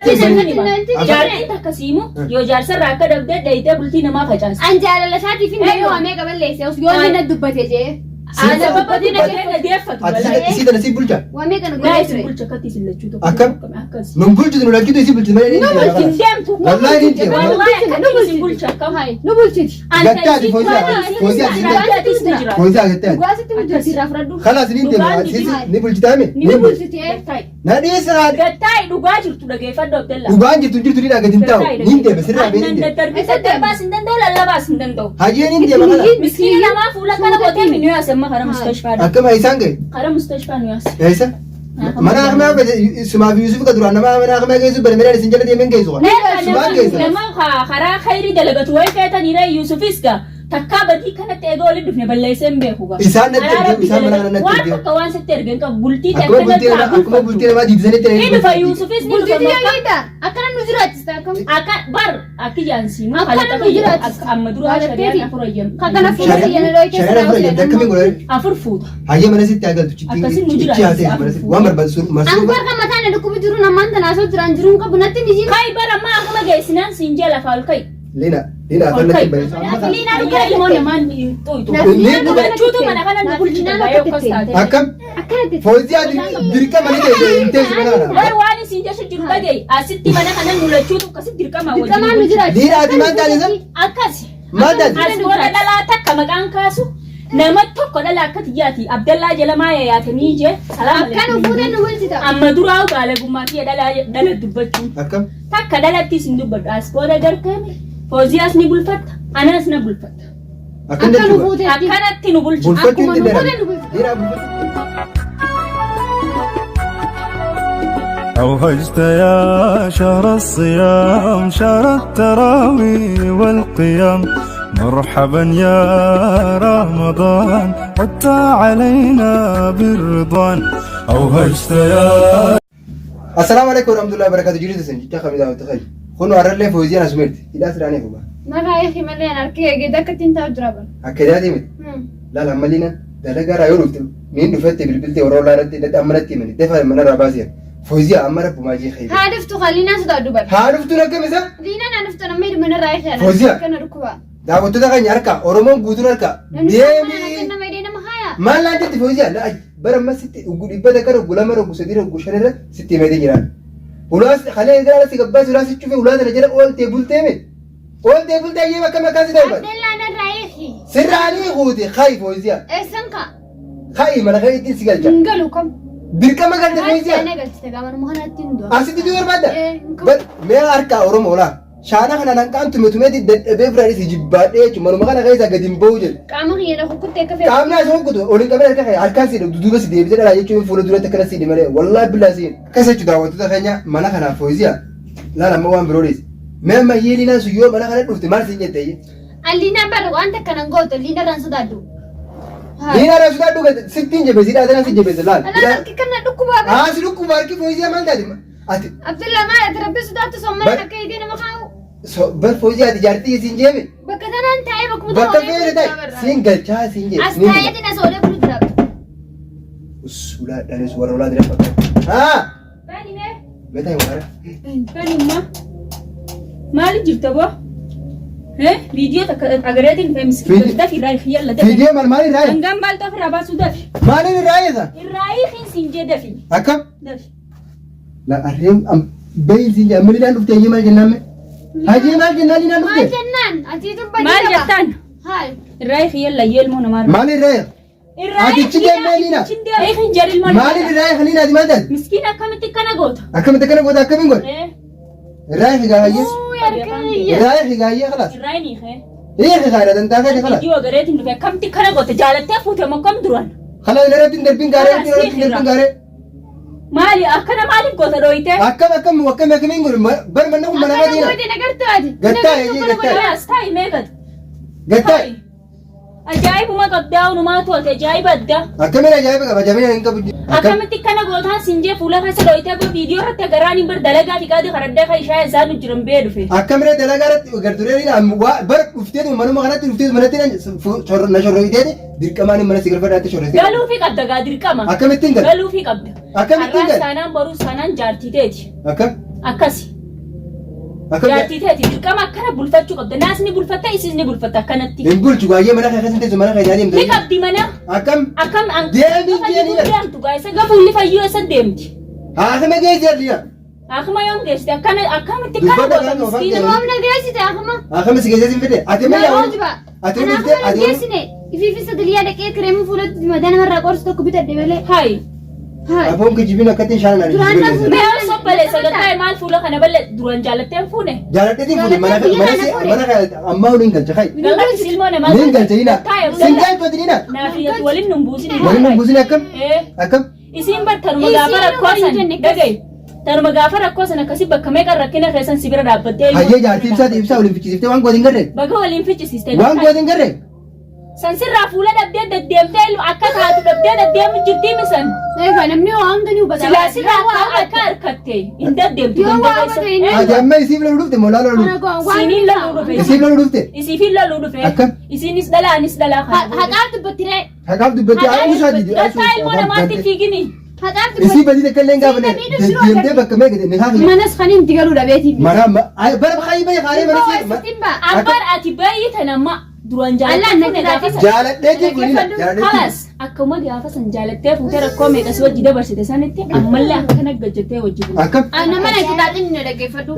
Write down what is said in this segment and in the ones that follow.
Jaartiin akkasiimu yoo jaarsa irraa akka dabdee dheeyitee bultii namaa facaasa. An jaalala isaatiif hin yoo amee qaballeesse yoo inni dubbate jee. Ana babbatiin akka deeffatu. Isi kana si bulcha. Wamee kana godhe bulcha katti silachuu tokko. Akkam nun bulchitu nu lakkitu isi bulchitu malee. Nu bulchitu deemtu. Wallahi ni deema. Wallahi akkatti bulcha akkam. Nu bulchiti. Gattaati foziya gattaati. Gaasitti bulchiti rafradhu. Khalas ni deema. Ni bulchitaame. Ni bulchiti. Na dhiisa. Gattaay dhugaa jirtu dhageeffadhu Abdallah. Dhugaan jirtu ni dhagatin ta'u. Ni deema sirraa bee ni deema. Isa darbaas hin danda'u lallabaas hin danda'u. Hajee ni deema kana. Miskiina namaa fuula kana qotee minuu yaasema kana mustashfaa. Akkama isaan gahe. Kana mustashfaa nu yaasa. Eessa? Mana akmaa sumaa fi Yusuf ka duraan nama mana akmaa geessu bari meedhaan isin jala deemen geessu. Sumaan geessu. Nama karaa khayrii dalagatu wayi feetaniire Yusufis gaa takkaa badii kanatti eega waliin dhufne balleessee hin beeku gaa. Isaan natti ergeen isaan mana kana natti ergeen. Waan akka waan sitti ergeen qabu bultii akkuma bultii namaa diibsanitti ergeen. Ni dhufa Yusufis ni dhufa makka. Akkana nu jiraachista akkam. Akka bar akki jaansi ma falata nu jiraachista. Amma duraa shari'aan afur ayyamu. Kana fuula yana dhoyte. Shari'aan afur ayyamu akkamiin godhan. Afur fuuta. Hayyee mana sitti agaltu citti. Akkasiin nu jiraachista. Waan barbaachisu marsuu. Angoor kan mataan dhukkubi jiru namaan tanaasoo jiran jiruun qabu natti ni jira. Kai bara amma akkuma geessinaan siin jala faal kai. Lina afaan natti baay'isa. Lina dhugaa ilmoo namaan tuutu. Chuutu mana kana nu bulchina baay'ee ukkastaate. Akkam foziyaa dirqama ni ta'e inteessu mana kana. Way waan siin jechu jiru dhagee asitti mana kana nu lachuutu akkasitti dirqama wajjin. Dirqama nu jira. Lina ati maal taasisan? Akkasi. Maal taasisan? As booda dhalaa takka maqaan kaasu. Nama tokko dhala akka tiyyaati Abdallaa jala maaya yaatanii je salaam akkana fuudhan nu bulchita amma duraa gaalagummaa fi dhala dubbachuun akkam takka dhalattis hin dubbadhu as booda garteemi Foziyaas ni bulfatta anas na bulfatta akkanatti nu bulchu akkuma nu fuudhan nu bulchita أوهجت يا شهر الصيام شهر التراويح والقيام مرحبا يا رمضان عدت علينا بالرضوان أوهجت يا السلام عليكم ورحمة الله وبركاته جريدة سنجي تخمي دعوة تخيل خونو عرر لي فوزيان اسمرت إلا سراني فوبا ما يا أخي مليان أركي جدا كتين تجربة أكيد مت لا ملينا دلقا رايو رفت مين دفتي بالبلتي ورولا ردي لتأمنتي من دفع من الرباسيا فوزيا أمرك بماجي خير هادفتو خلينا سودا دوبل هادفتو نكمل إذا لينا نفتو نمير من الرايح يعني فوزيا كنا ركوبا daawwattoota tuh kan harka Oromoon guutuun harka deemi maal laan jetti Foziyaa la bara masitti dhibbata kana gulama rogu sadii rogu shanirra sitti himee jiraan ulaas khalee gara si gabbaa ulaas cufe ulaas na jira oolte bulteeme yee bakka makaasi daa'iba Abdallaa raayihi sirraanii guuti khay Foziyaa eessanka khay mana khay ittiin si galcha ngalu kam dirqama galte Foziyaa ana galchite gaman muhanaatti ndo asitti duur badda bal mee harka Oromoo la shaana kana nan qaamtu metumeti dadhabee firaadhi si jibbaadhee jechuun manuma kana keessa gadi hin bahu jedhu. Qaama kiyya kuttee akka fe'u. Qaamni asii hojjetu oliin qabee harka harkaan si duuba si deebisee dhalaa jechuun fuula duratti akkana si malee wallaahi billaa siin. Akkasa jechuun daawwattoota keenya mana kanaaf Foziyaa laala amma waan biroo dhiyeesse. Mee amma Liinaan sun yoo mana kana dhufte maal siin jettee? Liinaan barra waan takka nan gootu Liinaan sodaadhu. Liinaan sodaadhu sittiin jabeessi dhaadana si jabeesse laal. Harki kana dhukkubaa. Si dhukkubaa harki Foziyaa maal taate? Ati. Abdullah maal ati rabbi sodaatu sommana akka idee nama kaa'u. Bar Foziyaa ati jaartii siin jeeme. Bakka tanaan taa'ee bakka feere ta'e siin galchaa siin jeeme. As taa'eetiin as oolee bulu jira. Usulaa dhanis warra olaa dira fakkaata. Haa. Bani mee. Betaa hin waara. Bani ma. Maali jirta boo? Viidiyoo agareetiin feemisiif dafi irraa yalla dafi. Viidiyoo maal irraa? Hangam baaltu ofirraa baasuu dafi. Maaliin irraa eessa? Irraa hiikin siin jee dafi. Akkam? Dafi. La arreem bayin siin jee amma Liinaan dhuftee eeyyee maal jennaan mee? Hajii maal jennaan Liinaan dhuftee? Maal jennaan? Ati dubbadii maal jettaan? Haal. Irraa hiikin yalla yeelmoo namaa. Maal irraa eessa? Ati chidee Liinaa? Hiikin jedhi ilmoo namaa. Maaliin irraa eessa Liinaa ati maal taate? Miskiin akkamitti kana goota? Akkamitti kana goota akkamiin goota? Irraa eessa gaayee? Irraa eessa gaayee khalaas? Irraa hin hiikee. Eessa gaayee dantaa gaayee khalaas? Viidiyoo agareetiin dhufe akkamitti kana goota jaalattee fuute moo kam duraan? Khalaas irratti darbin gaaree. Mali akkana maaliif goota dhooyte? Akkamiin godhu bar manna kun mana baadiyyaa. Akkana godhe nagartaati. Gattaa. Asxaayi meeqatu? Gattaa. Ajaa'ibuma qabdaa unumaa to'ate ajaa'iba addaa. Akkamiin ajaa'iba qaba jabina hin qabu. Akkamitti kana gootaan sinjee fuula keessa dhooyte viidiyoo irratti agaraan hin bar dalagaa dhiqaati karaddaa kan ishaa isaan jiran bee dhufe. Akkamiin dalagaa irratti gartureedhaan bar dhufteetu manuma kanatti dhufteetu manatti na shorroyteeti dirqamaan mana si galfadhaatti shorroyte. Galuufii qabda gaa dirqama. Akkamittiin gala? Galuufii qabda. Akkamittiin gala? Saanaan baruu saanaan jaartiteeti. Akkam? Akkasi. Jaartii ta'eeti dirqama akkana bulfachuu qabda. Naasni bulfatta isisni bulfatta akkanatti. Hin bulchu baay'ee mana keessatti teessu mana keessatti deemtu. Ni qabdi mana. Akkam deemti deemtu gaa'isa gafuulli fayyuu eessa deemti. Haasama geessi addiya. Akkuma yoom geessite akkamitti kana goota miskiina. Roobna geessite akkuma. Akkama si geessi fide. Ati ma yaa. Ati ma fide ati. Geessine. Ifiifisa diliyaa dhaqee kireemii fuulatti madaa namarraa qorsu tokko bitadhe malee. Hayi. Aboon kijibina akkatti shaana nani. Mee osoo baleessa gataa maal fuula kana balle duraan jaalatteen fuune. Jaalatteetiin fuune mana ammaa waliin galcha kai. Galatti silmoo namaa. Niin galcha hina. Singaan tuuti hina. Naafiyyatu waliin numbuusini. Waliin numbuusini akkam. Akkam. Isiin bar tanuma gaafa rakkoosan dhagaye. Tanuma gaafa rakkoosan akkasii bakka meeqa rakkina keessan si bira dhaabbattee. Hayyee jaartii ibsaa waliin fichisiiftee waan gootiin garree. Bakka waliin fichisiistee. Waan gootiin garree. Sansirraa fuula dhabdee deddeemtee akka taatu dhabdee deddeemu jirtii misan. Egaa namni waan gani hubata. Silaasirraa akka harkattee hin deddeemtu. Ati amma isiif loluu dhufte moo laaloo dhufte? Isiin loluu dhufe. Isiif loluu dhufte? Isiifin loluu dhufe. Akkam? Isiinis dhalaa anis dhalaa kana. Haqaaf dubbattiree. Haqaaf dubbatti usaa didi. Dhaqaa ilmoo namaatti fiigini. Haqaaf dubbatti. Isii badii takka illee gaafa deemtee bakka meeqa deemne haa fi. Manas khaniin digaluu dhabeetiif. Bara baay'ee baay'ee haaree bara si. Ambar ati baay'ee tanamma duraan jaalatee jaaladheetiin fuudhina. Kalas akkuma gaafa san jaalattee fuutee rakkoo meeqa si wajji dabarsite sanitti ammallee akkana gajjattee wajji fuute. Akkam? Nama na kitaatiin na dhaggeeffadhu.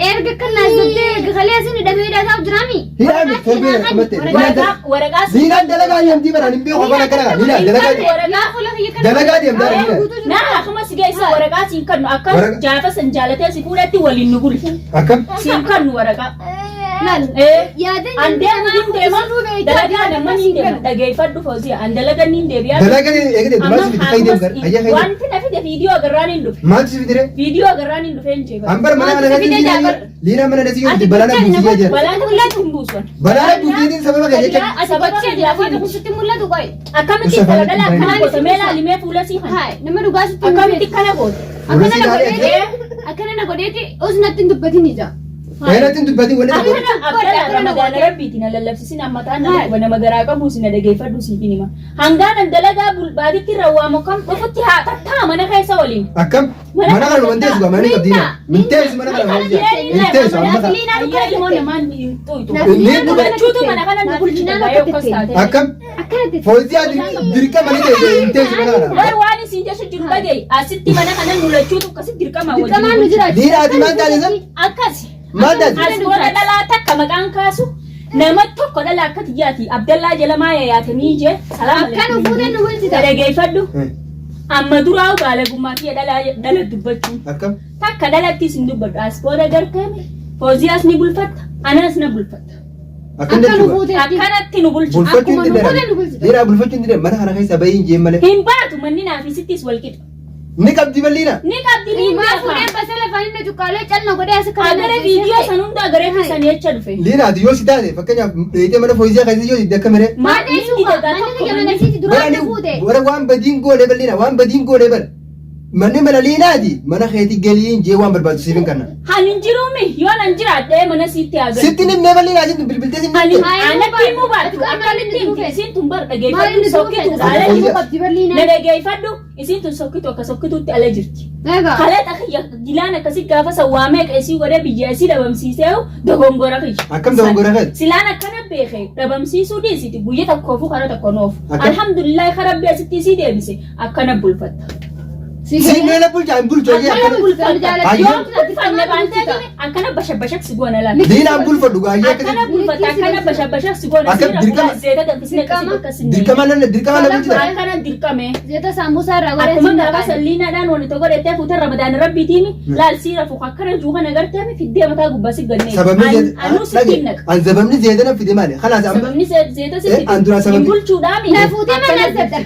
Erga kan naasbattee galee asin dhabee dhaataa jiraami. Hidhaan torbee kumatte. Waraqaa Hidhaan dalagaa deemtii bara hin beeku afaan akkana kan hidhaan dalagaa deemtaa hidhaan. Naa akkuma si geessa waraqaa siin kannu akka gaafa san jaalatee si fuudhatti waliin nu bulcha. Akkam? Siin kannu waraqaa. Yaadeen dalagaa naman hin deema dhageeffadhu foziya an dalagaa hin deebi'a. Dalagaa eegdee dubaas fiti fayyadee gar ayyaa fayyadee. Wanti na fide viidiyoo agarraan hin dhufe. Maaltu si fidire? Viidiyoo agarraan hin dhufe hin jeeba. Ambar mana kana gadi liina mana nasi yoo balana buusii jira. Balana mul'atu hin buusan. Balana buusiitiin sababa kan jecha. Sababa laafaa tokko sitti mul'atu qoy. Akkamitti dhala akkana goota mee laalimee fuula sii kan. Nama dhugaa sitti akkamitti kana goota. Akkana na godheeti osnatti hin dubbatin ija. Wayinatiin dubbatiin walitti tokko. Abdalla Ramadaana rabbiitiin lallabsisin amma ta'an nama garaa qabu sin dhageeffadhu siifin hima. Hangaan dalagaa bulbaatitti rawwaamu kam ofitti haa tattaa mana keessa waliin. Akkam? Mana kana wanteessu ga mana qabdiina. Minteessu mana kana wanteessu. Minteessu amma kana. Ayyaa ilmoo namaan chuutu mana kana nu bulchina baay'ee akkas taate. Akkam? Foziyaa dirqama ni ta'e minteessu mana kana. War waan isin jecha jiru dhagaye asitti mana kana nu lachuutu akkasitti dirqama wajjin. Dirqamaan nu jira. Diiraati maal taasisan? Akkasi. Maadaan. As goota dhalaa takka maqaan kaasu nama tokko dhala akka tiyyaati Abdallaa Jalamaa yaayatanii je salaam Akkan fuudhee nu bulchita. dhageeffadhu amma duraa baalagummaa fi dhala dubbachuun Akkam? takka dhalatti sin dubbadhu as booda garteeme Foziyaas ni bulfatta anas na bulfatta Akkan jechuudha. akkanatti nu bulchu Bulfachuun didee. Diiraa bulfachuun didee mana kana keessa bahiin jee malee. hin baatu manni naafisittis walqixa Ni qabdi bal'ina. ni qabdi ni Maa beeka fuudhee basala faanina cuqqaalee calna godhee as kana. agara viidiyoo san hunda agaree fisan jecha dhufe Liinaati yoo si taate fakkeenyaaf dheeyitee mana foziyaa keessa yoo hidde akka miree. maal inni dagaa Manni tokko mana siiti duraan na fuudhee. Bara waan badiin goonee bal'ina waan badiin goonee bara. Manni mana liinaati mana keetii galiin jee waan barbaadu siifin kanna. hanin jiruumi yoo nan jiraadhee mana sitti agarra Sitti nimnee bal'inaa jennu bilbiltee si ani nimte. anatti himuu baatu akkamitti himti isiin tun bar dhageeffadhu Maali sokkitu nu ala qabdi jiru qabdi bal'ina. na dhageeffadhu isiin tun sokkitu akka sokkituutti ala jirti Egaa. kalee xakiyya gilaan akkasii gaafa sawwaamee qeesii godhee biyya isii dhabamsiisee dogongora kiyya Akkam dogongora kiyya? silaan akkana beekee dhabamsiisuu dhiisiti guyya tokkoofu kara tokko noof Akkam? alhamdulillah karabbi asitti isii deebise akkana bulfatta Signee la bulchaa hin bulchoo jee akkana akkana. bulfatta Ayyo. yoo bulfanne baantee akkana bashabashak si goona laata Liinaan bulfadhu gaayyee akkana akkasii. bulfatta akkana bashabashak si goona Akka sirra dirqama- fuula zeeta danfisne akkasii bakka sinne Dirqama la bulchita. akkana dirqame Zeta sambusaa irraa godhee akkuma sin gaafa dhaqaale. salliinaadhaan wanti tokko dheettee fuutee ramadaan rabbiitiimi laal siira fuuka akkana juuka nagarteemi fiddee mataa gubbaa si gannee Sababni anuu sitti naqa an sababni zeedana fide maali? Khalaas amma sababni zeeta an dura sitti sababni- hin bulchuudhaami Na fuutee mana zeta.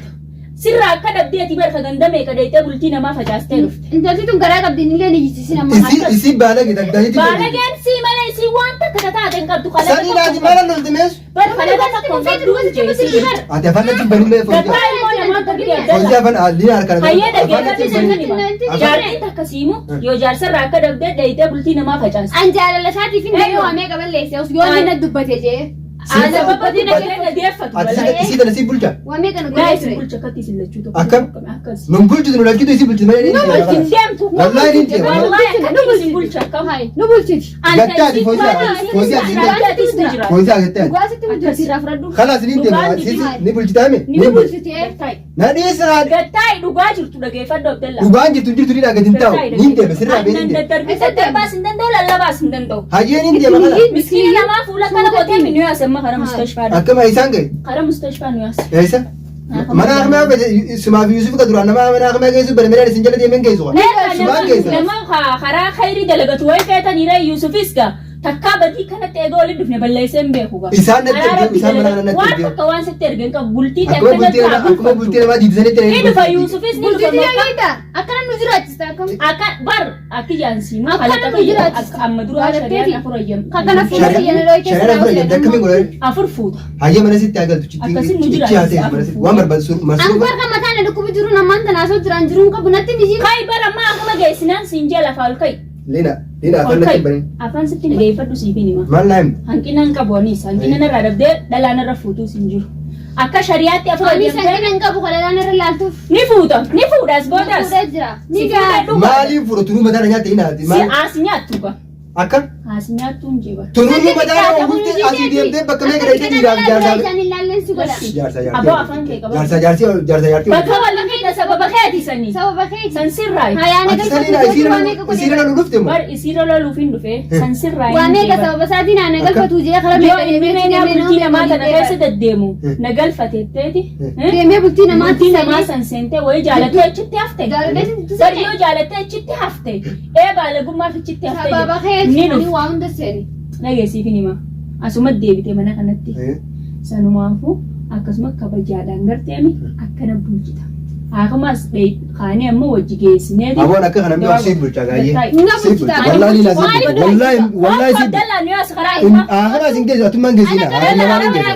sirra akka dhabdeeti barka gandamee kadheettee bultii namaa facaastee dhufte Intalli tun garaa qabdi inni illee ni jisiisin amma. isi baalage dagdaayiti. baalageen sii malee isii waan takka tataateen qabdu Sani naati maala lolti meeshu. bar kalaba takkoon qabduun jeesii Ati afaan natti banuu mee gabbaa foziyaa. ilmoo namaa gabdee Foziyaa afaan liina harkana. hayyee dhageeffatti sirni hima jaartiin takka siimu yoo jaarsarraa akka dhabdee dheeyitee bultii namaa facaasti An jaalala isaatiif hin deemee waamee qaballeesse os yoo inni na dubbate jee. Ana babati na kaya deeffatu. Ati si tana si bulcha. Waamee kana Naa godhee si ture. bulcha katti si lachuu tokko. Akkam? Akkas. Nun bulchitu nun alchitu si bulchitu malee ni Bulchin deemtu. Wallahi ni deema. Wallahi katti si bulcha akkam. Nu bulchiti. Gattaati foziya gattaati. Dhugaasitti bulchiti irraa fudhadhu. Khalas ni deema ni bulchitaame. Ni bulchiti. Na dhiisa Gattaay dhugaa jirtu dhageeffadhu Abdalla. dhugaan jirtu ni dhagatin taa'u ni deema sirraa bee ni deema. Daddarbisa darbaas hin danda'u lallabaas hin danda'u. Hayyee ni deema khala. Miskiina namaa fuula kana qotee minuu yaasamma kara mustashfaadha. Akkama isaan gahe. Kara mustashfaa nu yaasa. Eessa? Mana akmaa sumaa fi Yusuf ka duraan nama mana akmaa geessu bari midhaan isin jala deemeen geessu. Sumaan geessu. Nama karaa khayrii dalagatu wayi feetaniire Yusufis gaa takkaa badii kanatti eega waliin dhufne balleessee hin beeku gaa. Isaan natti ergee isaan mana natti waan ergee. akka waan sitti ergeen qabu bultii Akkuma bultii namaa diidisanitti ni dhufa Yusufis ni dhufa Bulchiti makka. yaayita. Akkana nu jiraachista akkam. Akka bar akki jaansi ma Akkana kalata nu jiraachista. amma dura shari'aan afur ayyam. Akkana fuula biyya dha keessa Shari'aan fudhatan akkamiin godhan? Afur fuuta. Hayyee mana sitti agaltu citti haasee mana sitti waan barbaachisu An barka mataan na dhukkubi jiru namaan tanaa soo jiraan jiruun qabu natti ni jiru. Kai bara amma akkuma geessinaan siin jee lafa ol kai. Lina afaan natti bane. Afaan sitti dhageeffadhu siifin hima. Maal naayim? Hanqina hin qabu anis hanqina narraa dhabdee dhalaan irra fuutuu siin jiru. Akka shari'aatti afur Ani adeemtee sankina hin qabu kadhalaan irra laaltuuf. ni fuudhas boodas. Fuudhee jira. Ni Si gaa. fuudhadhu. Maaliif furu tunuu mataa nyaata hinaati? Si as nyaattu ba? Akkam? As nyaattu hin jiba. Tunuu mataa bultee asii deemtee bakka meeqa dheedhee dhiiraaf jaarsaa. Isaanii laalleen si godha. Aboo afaan kee qaba. Jaarsaa. Bakka waliin fidda sababa keeti sanii. Sababa keeti. San sirraayi. Hayaana Ati saniidha isiira lolu dhufte moo? Bar isiira loluuf hin dhufe san sirraayi. Waan eega sababa isaatiin haa nagalfatu jee karaa Yoo meeqa inni meenaa bultii namaa tana keessa deddeemu na galfateetteeti. deemee bultii namaa Bultii namaa san seentee wayii jaalattee achitti hafte. Jaalattee Bari yoo jaalattee achitti hafte. Baalagummaaf achitti hafte. sababa Ni keeti dhufu. waa hunda seeni. Dhageessiifin hima. Asuma deebite mana kanatti. Sanumaafuu akkasuma kabajaadhaan garteemi akkana bulchita. Akkasumas kaanii ammoo wajji geessineeti. Aboon akka kana mi'a siif bulchaa gaayyee. Nga bulchitaa. Wallahi na siif bulchaa. Wallahi siif. Abdallah ni as karaa himaa. Akana isin geessu atummaan geessina. Namaan hin geessu.